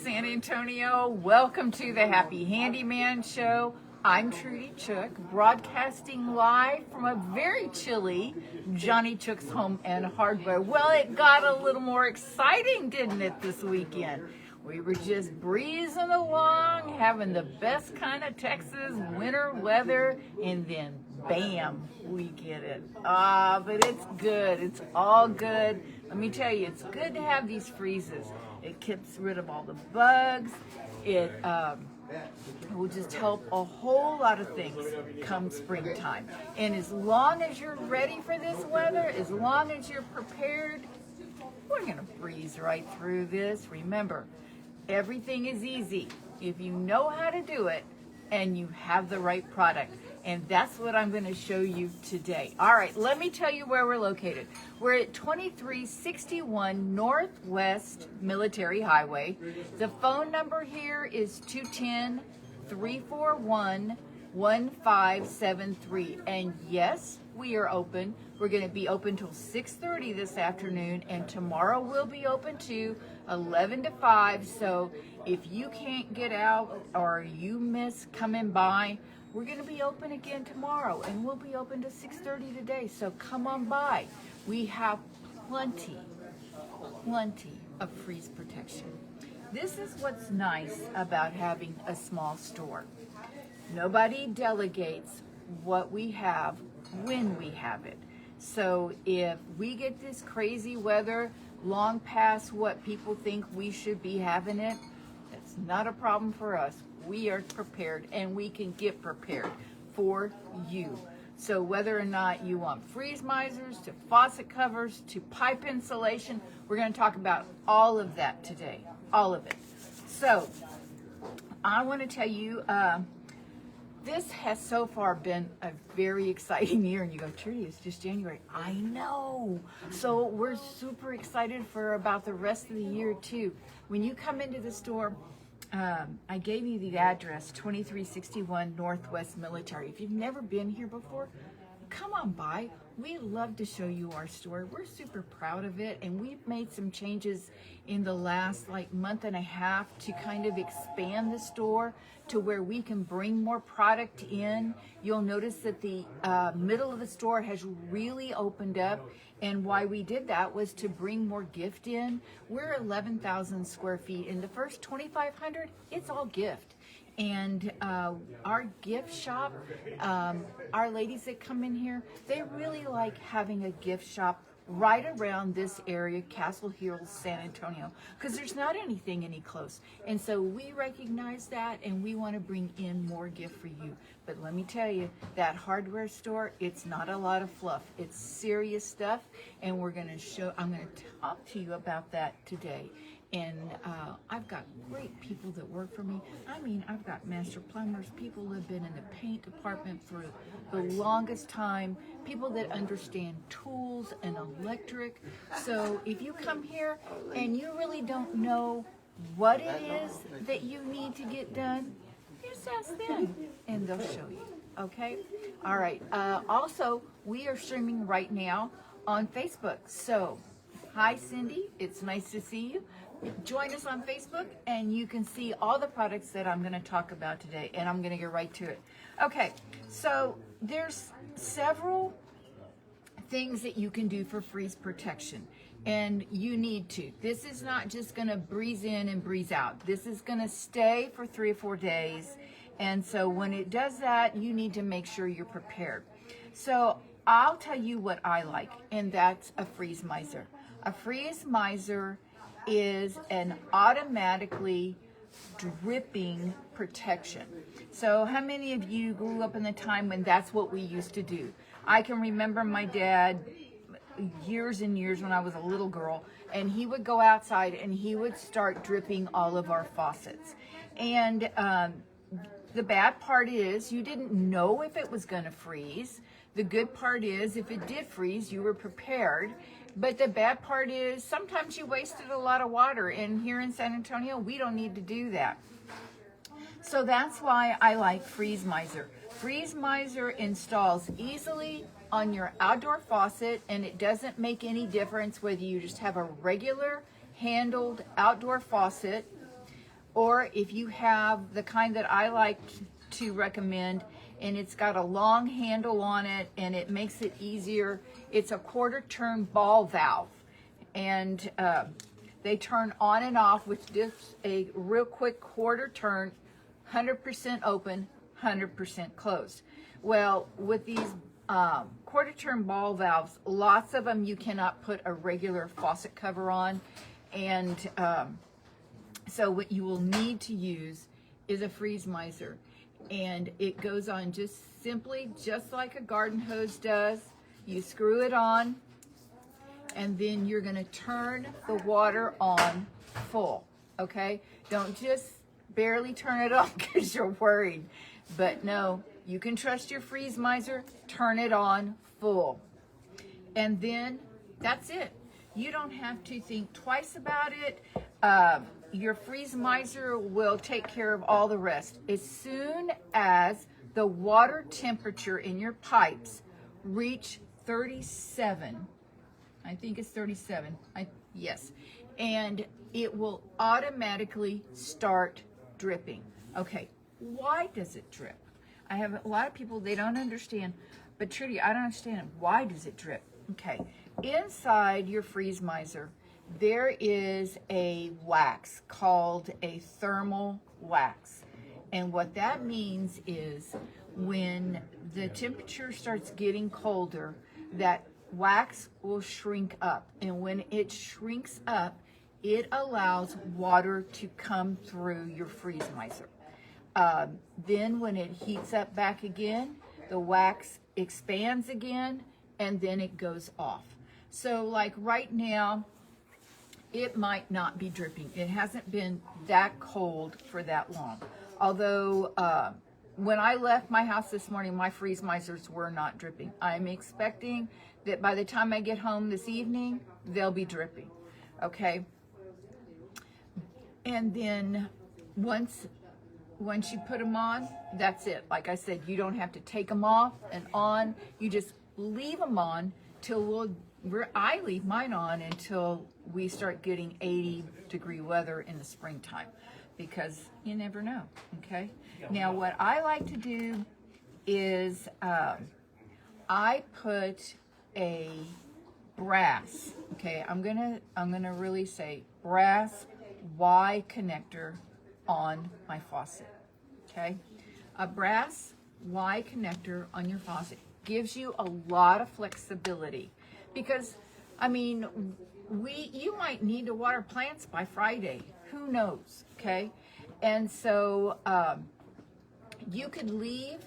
San Antonio. Welcome to the Happy Handyman Show. I'm Trudy Chook, broadcasting live from a very chilly Johnny Chook's Home and Hardware. Well, it got a little more exciting, didn't it, this weekend? We were just breezing along, having the best kind of Texas winter weather, and then bam, we get it. But it's good. It's all good. Let me tell you, it's good to have these freezes. It gets rid of all the bugs. It will just help a whole lot of things come springtime. And as long as you're ready for this weather, as long as you're prepared, we're going to breeze right through this. Remember, everything is easy if you know how to do it and you have the right product. And that's what I'm going to show you today. All right, let me tell you where we're located. We're at 2361 Northwest Military Highway. The phone number here is 210-341-1573. And yes, we are open. We're going to be open till 6:30 this afternoon, and tomorrow we'll be open to 11 to 5. So if you can't get out or you miss coming by, we're going to be open again tomorrow, and we'll be open to 6:30 today. So come on by. We have plenty of freeze protection. This is what's nice about having a small store. Nobody delegates what we have when we have it. So if we get this crazy weather long past what people think we should be having it, that's not a problem for us. We are prepared, and we can get prepared for you. So whether or not you want freeze misers, to faucet covers, to pipe insulation, we're going to talk about all of that today, all of it. So I want to tell you, this has so far been a very exciting year. And you go, Trudy, it's just January. I know. So we're super excited for about the rest of the year too. When you come into the store, I gave you the address, 2361 Northwest Military. If you've never been here before, come on by. We love to show you our store. We're super proud of it, and we've made some changes in the last month and a half to kind of expand the store to where we can bring more product in. You'll notice that the middle of the store has really opened up, and why we did that was to bring more gift in. We're 11,000 square feet. In the first 2,500, it's all gift. And our gift shop, our ladies that come in here, they really like having a gift shop right around this area, Castle Hills, San Antonio, because there's not anything any close. And so we recognize that, and we want to bring in more gift for you. But let me tell you, that hardware store, it's not a lot of fluff. It's serious stuff, and I'm going to talk to you about that today. And I've got great people that work for me. I mean, I've got master plumbers, people who have been in the paint department for the longest time, people that understand tools and electric. So if you come here and you really don't know what it is that you need to get done, just ask them and they'll show you. Okay? All right. Also, we are streaming right now on Facebook. So, hi, Cindy. It's nice to see you. Join us on Facebook, and you can see all the products that I'm going to talk about today, and I'm going to get right to it. Okay, so there's several things that you can do for freeze protection, and you need to. This is not just going to breeze in and breeze out. This is going to stay for 3 or 4 days, and so when it does that, you need to make sure you're prepared. So I'll tell you what I like, and that's a freeze miser. A freeze miser is an automatically dripping protection. So how many of you grew up in the time when that's what we used to do? I can remember my dad years and years when I was a little girl, and he would go outside and he would start dripping all of our faucets. And the bad part is you didn't know if it was going to freeze. The good part is if it did freeze, you were prepared. But the bad part is sometimes you wasted a lot of water, and here in San Antonio, we don't need to do that. So that's why I like Freeze Miser. Freeze Miser installs easily on your outdoor faucet, and it doesn't make any difference whether you just have a regular handled outdoor faucet or if you have the kind that I like to recommend, and it's got a long handle on it and it makes it easier, it's a quarter turn ball valve, and they turn on and off with just a real quick quarter turn, 100% open, 100% closed. Well, with these quarter turn ball valves, lots of them you cannot put a regular faucet cover on, and so what you will need to use is a freeze miser, and it goes on just simply just like a garden hose does. You screw it on, and then you're going to turn the water on full, okay? Don't just barely turn it on because you're worried, but no, you can trust your freeze miser, turn it on full, and then that's it. You don't have to think twice about it. Your freeze miser will take care of all the rest. As soon as the water temperature in your pipes reach 37, I think it's 37, yes, and it will automatically start dripping. Okay, why does it drip? I have a lot of people, they don't understand, but Trudy, I don't understand. Why does it drip? Okay, inside your freeze miser, there is a wax called a thermal wax. And what that means is when the temperature starts getting colder, that wax will shrink up. And when it shrinks up, it allows water to come through your freeze miser. Then when it heats up back again, the wax expands again, and then it goes off. So like right now, it might not be dripping. It hasn't been that cold for that long. Although when I left my house this morning, my freeze misers were not dripping. I'm expecting that by the time I get home this evening, they'll be dripping, okay? And then once you put them on, that's it. Like I said, you don't have to take them off and on. You just leave them on till I leave mine on until we start getting 80-degree weather in the springtime, because you never know, okay? Now, what I like to do is I put a brass, okay? I'm gonna really say brass Y connector on my faucet, okay? A brass Y connector on your faucet gives you a lot of flexibility, because I mean, you might need to water plants by Friday, who knows, okay? And so you could leave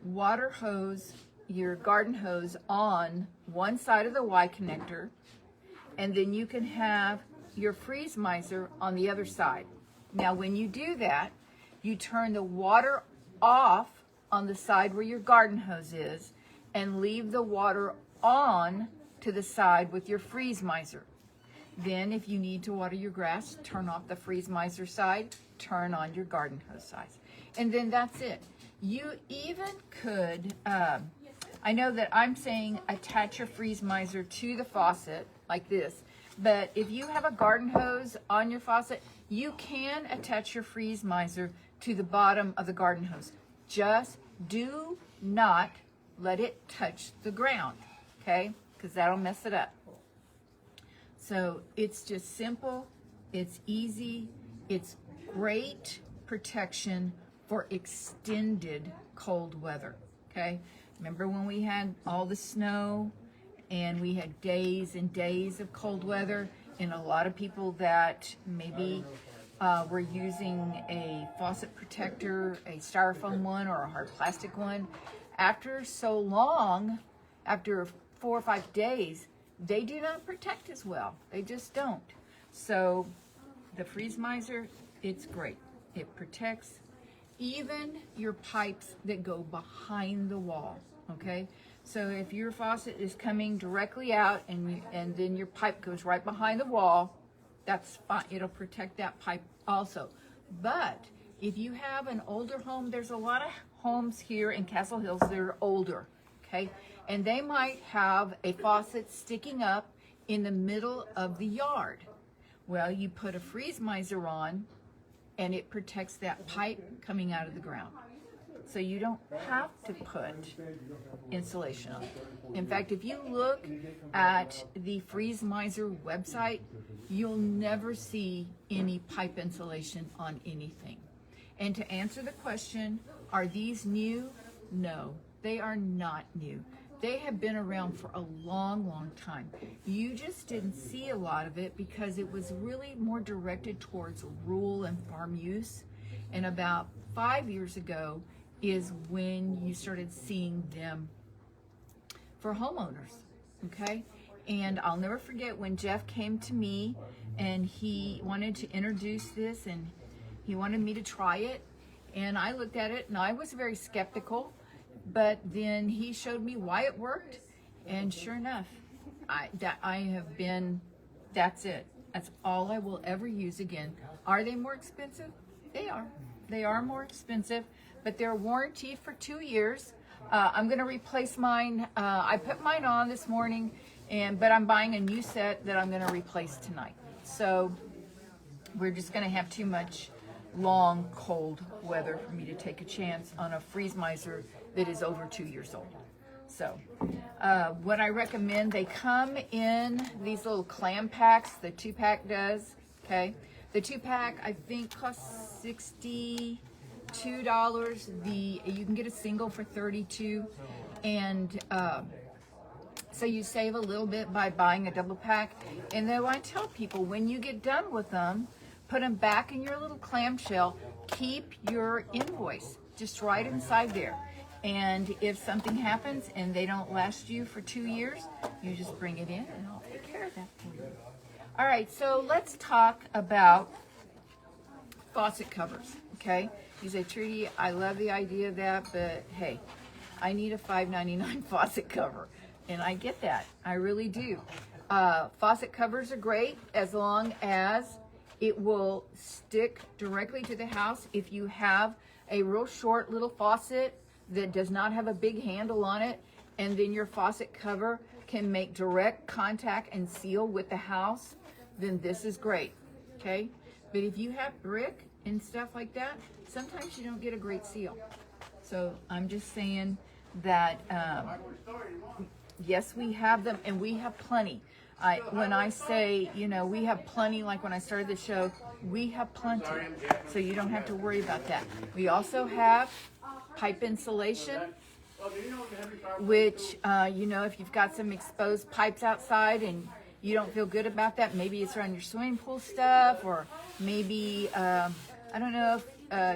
water hose, your garden hose, on one side of the Y connector, and then you can have your freeze miser on the other side. Now when you do that, you turn the water off on the side where your garden hose is and leave the water on to the side with your freeze miser. Then if you need to water your grass, turn off the freeze miser side, turn on your garden hose side. And then that's it. You even could, I know that I'm saying attach your freeze miser to the faucet like this, but if you have a garden hose on your faucet, you can attach your freeze miser to the bottom of the garden hose. Just do not let it touch the ground, okay? Because that'll mess it up. So it's just simple, it's easy, it's great protection for extended cold weather, okay? Remember when we had all the snow and we had days and days of cold weather, and a lot of people that maybe were using a faucet protector, a styrofoam one or a hard plastic one, after so long, after 4 or 5 days, they do not protect as well. They just don't. So the freeze miser, it's great. It protects even your pipes that go behind the wall, okay? So if your faucet is coming directly out and then your pipe goes right behind the wall, that's fine. It'll protect that pipe also. But if you have an older home, there's a lot of homes here in Castle Hills that are older, okay? And they might have a faucet sticking up in the middle of the yard. Well, you put a freeze miser on, and it protects that pipe coming out of the ground. So you don't have to put insulation on. In fact, if you look at the Freeze Miser website, you'll never see any pipe insulation on anything. And to answer the question, are these new? No, they are not new. They have been around for a long, long time. You just didn't see a lot of it because it was really more directed towards rural and farm use. And about 5 years ago is when you started seeing them for homeowners, okay? And I'll never forget when Jeff came to me and he wanted to introduce this and he wanted me to try it. And I looked at it and I was very skeptical, but then he showed me why it worked. And sure enough, that's it. That's all I will ever use again. Are they more expensive? They are. They are more expensive, but they're warranted for 2 years. I'm going to replace mine. I put mine on this morning, but I'm buying a new set that I'm going to replace tonight. So we're just going to have too much long, cold weather for me to take a chance on a Freeze Miser that is over 2 years old. So what I recommend, they come in these little clam packs. The 2-pack does, okay? The 2-pack, I think, costs $62. You can get a single for $32, and so you save a little bit by buying a double pack. And then I tell people, when you get done with them, put them back in your little clamshell. Keep your invoice just right inside there. And if something happens and they don't last you for 2 years, you just bring it in and I'll take care of that for you. All right, so let's talk about faucet covers, okay? You say, Trudy, I love the idea of that, but hey, I need a $5.99 faucet cover. And I get that, I really do. Faucet covers are great as long as it will stick directly to the house. If you have a real short little faucet that does not have a big handle on it, and then your faucet cover can make direct contact and seal with the house, then this is great, okay? But if you have brick and stuff like that, sometimes you don't get a great seal. So I'm just saying that, yes, we have them, and we have plenty. When I say, you know, we have plenty, like when I started the show, we have plenty, so you don't have to worry about that. We also have pipe insulation, which, you know, if you've got some exposed pipes outside and you don't feel good about that, maybe it's around your swimming pool stuff, or maybe, I don't know if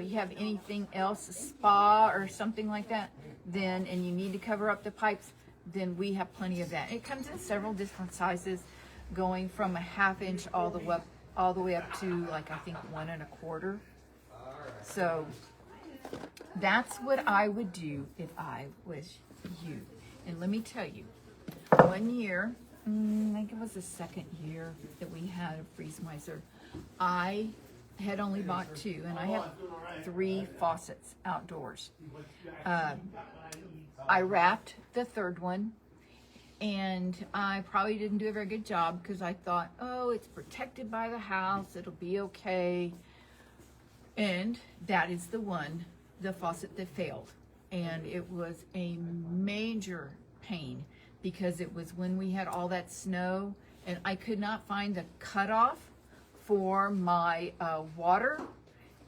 you have anything else, a spa or something like that, then, and you need to cover up the pipes, then we have plenty of that. It comes in several different sizes, going from a 1/2 inch all the way up to, like, I think 1 1/4. So that's what I would do if I was you. And let me tell you, one year, I think it was the second year that we had a Freeze Miser, I had only bought 2, and I have 3 faucets outdoors. I wrapped the 3rd one, and I probably didn't do a very good job because I thought, oh, it's protected by the house, it'll be okay. And that is the faucet that failed. And it was a major pain because it was when we had all that snow, and I could not find the cutoff for my water,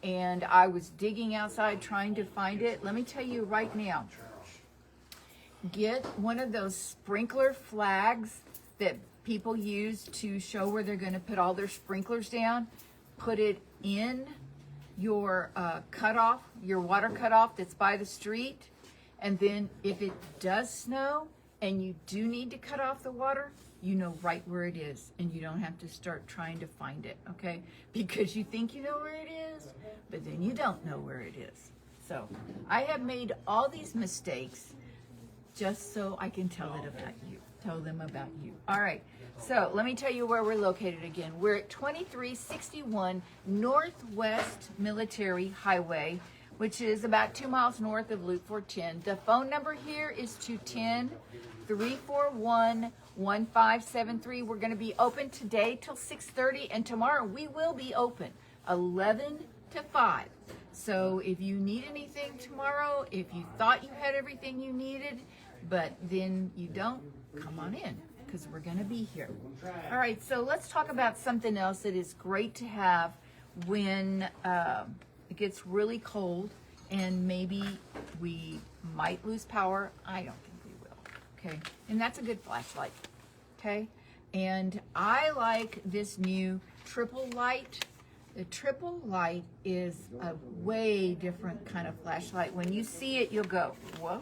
and I was digging outside trying to find it. Let me tell you right now, get one of those sprinkler flags that people use to show where they're going to put all their sprinklers down. Put it in your cutoff, your water cutoff that's by the street, and then if it does snow and you do need to cut off the water, you know right where it is, and you don't have to start trying to find it, okay? Because you think you know where it is, but then you don't know where it is. So I have made all these mistakes just so I can tell them about you. All right, so let me tell you where we're located again. We're at 2361 Northwest Military Highway, which is about 2 miles north of Loop 410. The phone number here is 210-341-1573. We're going to be open today till 6:30, and tomorrow we will be open 11 to 5. So if you need anything tomorrow, if you thought you had everything you needed, but then you don't, come on in, because we're going to be here. All right, so let's talk about something else that is great to have when it gets really cold and maybe we might lose power. I don't think we will, okay? And that's a good flashlight, okay? And I like this new TripleLite. The TripleLite is a way different kind of flashlight. When you see it, you'll go, whoa,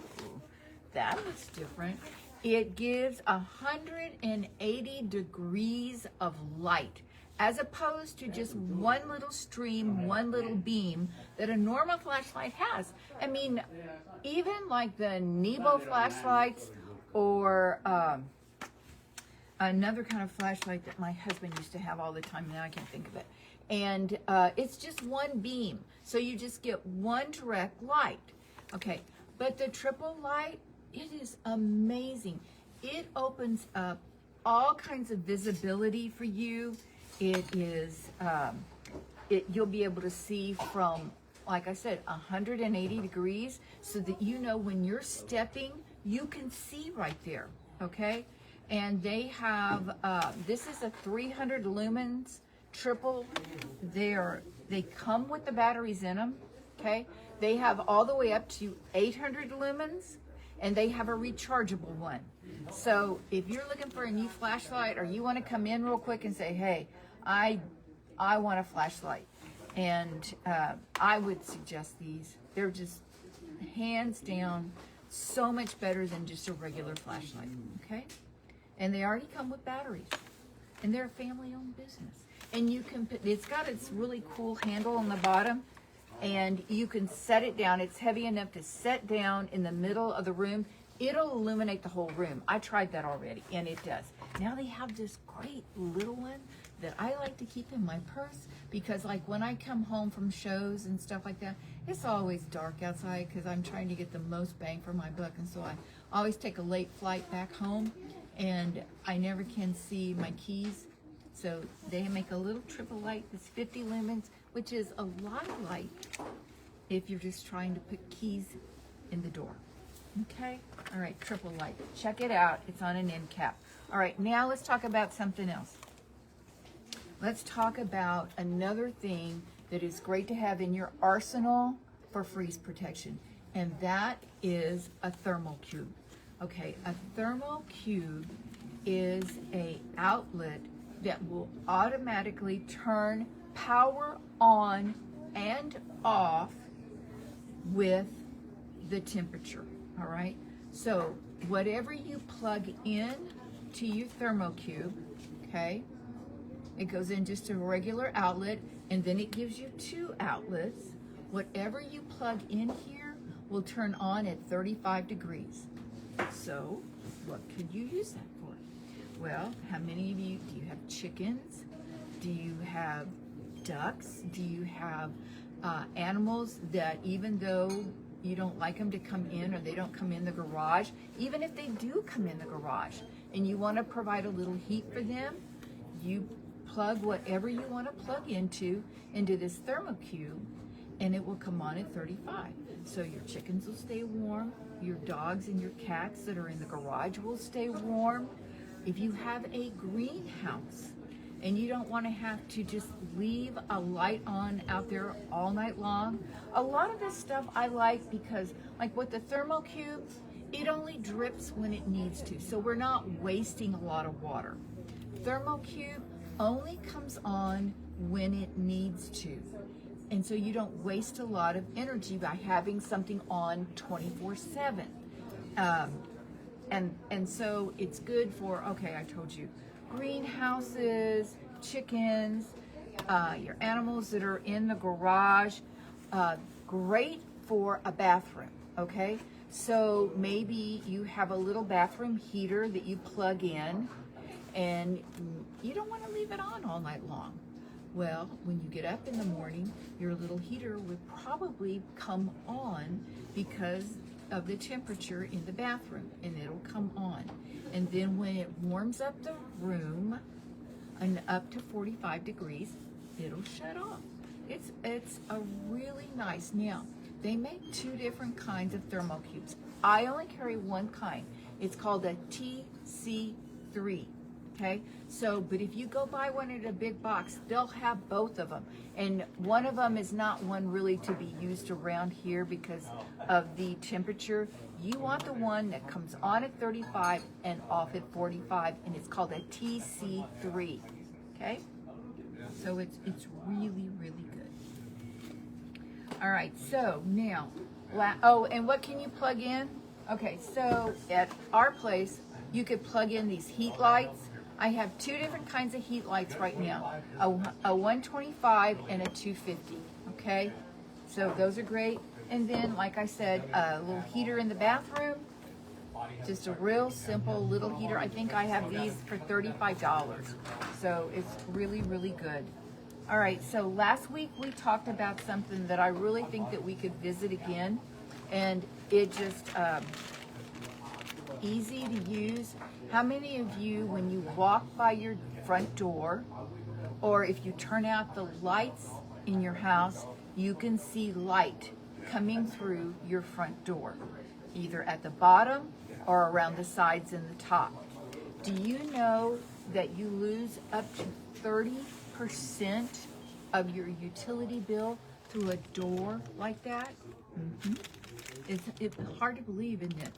that looks different. It gives 180 degrees of light, as opposed to just one little stream, one little beam that a normal flashlight has. I mean, even like the Nebo flashlights or another kind of flashlight that my husband used to have all the time, now I can't think of it. And it's just one beam, so you just get one direct light. Okay, but the TripleLite, it is amazing. It opens up all kinds of visibility for you. It is, you'll be able to see from, like I said, 180 degrees, so that you know when you're stepping, you can see right there, okay? And they have, this is a 300 lumens triple. They come with the batteries in them, okay? They have all the way up to 800 lumens, and they have a rechargeable one. So if you're looking for a new flashlight, or you want to come in real quick and say, hey, I want a flashlight, and I would suggest these. They're just hands down so much better than just a regular flashlight, okay? And they already come with batteries, and they're a family-owned business. And you can put, it's got its really cool handle on the bottom, and you can set it down. It's heavy enough to set down in the middle of the room. It'll illuminate the whole room. I tried that already, and it does. Now they have this great little one that I like to keep in my purse, because like when I come home from shows and stuff like that, it's always dark outside because I'm trying to get the most bang for my buck, and so I always take a late flight back home, and I never can see my keys. So they make a little TripleLite that's 50 lumens, which is a lot of light if you're just trying to put keys in the door. Okay? All right, TripleLite. Check it out. It's on an end cap. All right, now let's talk about something else. Let's talk about another thing that is great to have in your arsenal for freeze protection, and that is a Thermo Cube. Okay, a Thermo Cube is a outlet that will automatically turn power on and off with the temperature, all right? So whatever you plug in to your Thermo Cube, okay, it goes in just a regular outlet, and then it gives you 2 outlets. Whatever you plug in here will turn on at 35 degrees. So what could you use that for? Well, how many of you, do you have chickens? Do you have ducks? Do you have animals that, even though you don't like them to come in, or they don't come in the garage, even if they do come in the garage and you want to provide a little heat for them, you plug whatever you want to plug into this Thermo Cube, and it will come on at 35. So your chickens will stay warm, your dogs and your cats that are in the garage will stay warm. If you have a greenhouse and you don't want to have to just leave a light on out there all night long, a lot of this stuff I like, because like with the Thermo Cube, it only drips when it needs to, so we're not wasting a lot of water. Thermo Cube only comes on when it needs to, and so you don't waste a lot of energy by having something on 24/7. And so it's good for, okay, I told you, greenhouses, chickens, your animals that are in the garage, great for a bathroom, okay? So maybe you have a little bathroom heater that you plug in, and you don't want to leave it on all night long. Well, when you get up in the morning, your little heater would probably come on because of the temperature in the bathroom, and it'll come on. And then when it warms up the room and up to 45 degrees, it'll shut off. It's it's a really nice. Now, they make 2 different kinds of Thermo Cubes. I only carry one kind. It's called a TC3. Okay, so, but if you go buy one at a big box, they'll have both of them. And one of them is not one really to be used around here because of the temperature. You want the one that comes on at 35 and off at 45, and it's called a TC3. Okay, so it's really, really good. All right, so now, oh, and what can you plug in? Okay, so at our place, you could plug in these heat lights. I have 2 different kinds of heat lights right now, a 125 and a 250, okay? So those are great. And then, like I said, a little heater in the bathroom, just a real simple little heater. I think I have these for $35, so it's really, really good. All right, so last week we talked about something that I really think that we could visit again, and it just, easy to use. How many of you, when you walk by your front door, or if you turn out the lights in your house, you can see light coming through your front door, either at the bottom or around the sides and the top? Do you know that you lose up to 30% of your utility bill through a door like that? Mm-hmm. It's hard to believe, isn't it?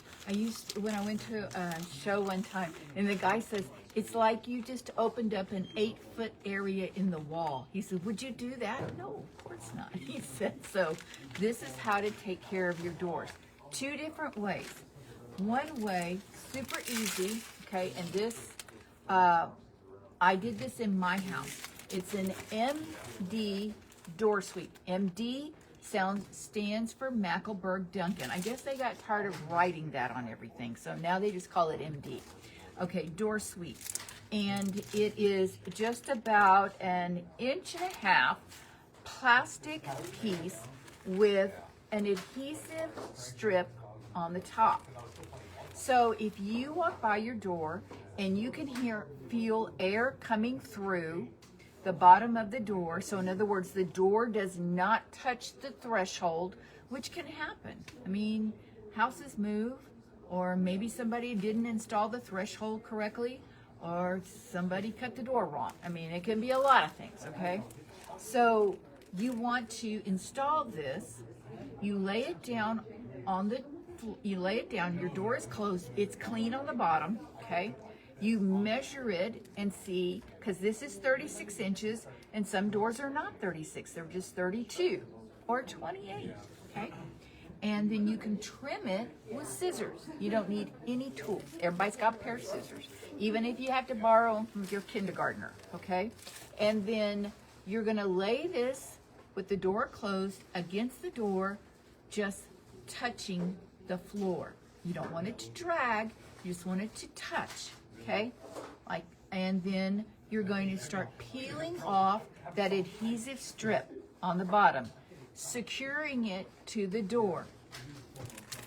When I went to a show one time, and the guy says, it's like you just opened up an 8-foot area in the wall. He said, would you do that? No, of course not. He said, so this is how to take care of your doors. 2 different ways. One way, super easy, okay, and this, I did this in my house. It's an MD door sweep. MD stands for Mackelberg Duncan. I guess they got tired of writing that on everything, so now they just call it MD. Okay, door sweep. And it is just about an 1.5-inch plastic piece with an adhesive strip on the top. So if you walk by your door and you can feel air coming through the bottom of the door, so in other words, the door does not touch the threshold, which can happen. I mean, houses move, or maybe somebody didn't install the threshold correctly, or somebody cut the door wrong. I mean, it can be a lot of things, okay? So you want to install this, you lay it down your door is closed, it's clean on the bottom, okay? You measure it and see, because this is 36 inches, and some doors are not 36, they're just 32 or 28, okay? And then you can trim it with scissors. You don't need any tools. Everybody's got a pair of scissors, even if you have to borrow them from your kindergartner, okay? And then you're gonna lay this with the door closed against the door, just touching the floor. You don't want it to drag, you just want it to touch. Okay, and then you're going to start peeling off that adhesive strip on the bottom, securing it to the door.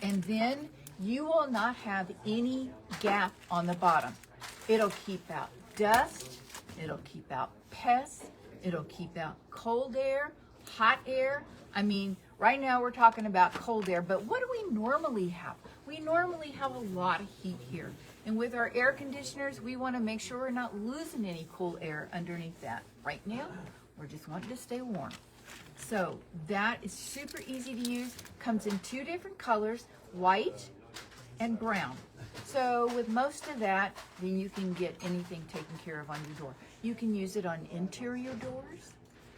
And then you will not have any gap on the bottom. It'll keep out dust, it'll keep out pests, it'll keep out cold air, hot air. I mean, right now we're talking about cold air, but what do we normally have? We normally have a lot of heat here. And with our air conditioners, we want to make sure we're not losing any cool air underneath that. Right now, we're just wanting to stay warm. So that is super easy to use. Comes in 2 different colors, white and brown. So with most of that, then you can get anything taken care of on your door. You can use it on interior doors.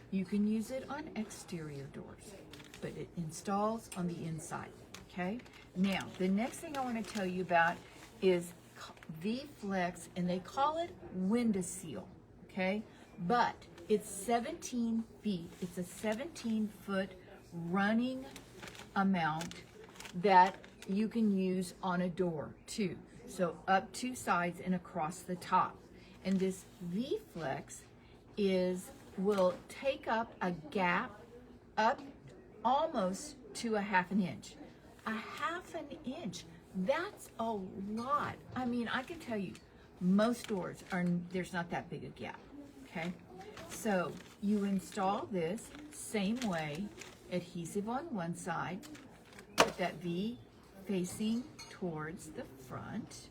You can use it on exterior doors, but it installs on the inside, okay? Now, the next thing I want to tell you about is V-Flex, and they call it window seal, okay? But it's 17 feet. It's a 17-foot running amount that you can use on a door too. So up 2 sides and across the top. And this V-Flex will take up a gap up almost to a 1/2 inch. A 1/2 inch. That's a lot. I mean, I can tell you, most doors there's not that big a gap, okay? So you install this, Same way, adhesive on one side, put that V facing towards the front,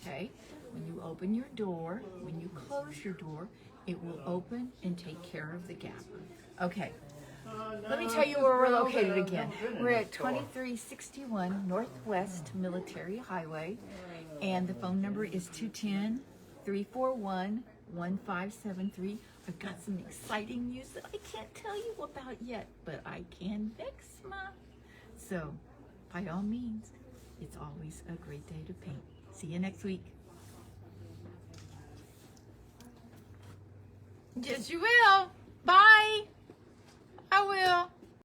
okay? When you open your door, when you close your door, it will open and take care of the gap. Okay, let me tell you where we're located again. We're at 2361 Northwest Military Highway, and the phone number is 210-341-1573. I've got some exciting news that I can't tell you about yet, but I can next month. So, by all means, it's always a great day to paint. See you next week. Yes, you will. Bye. I will.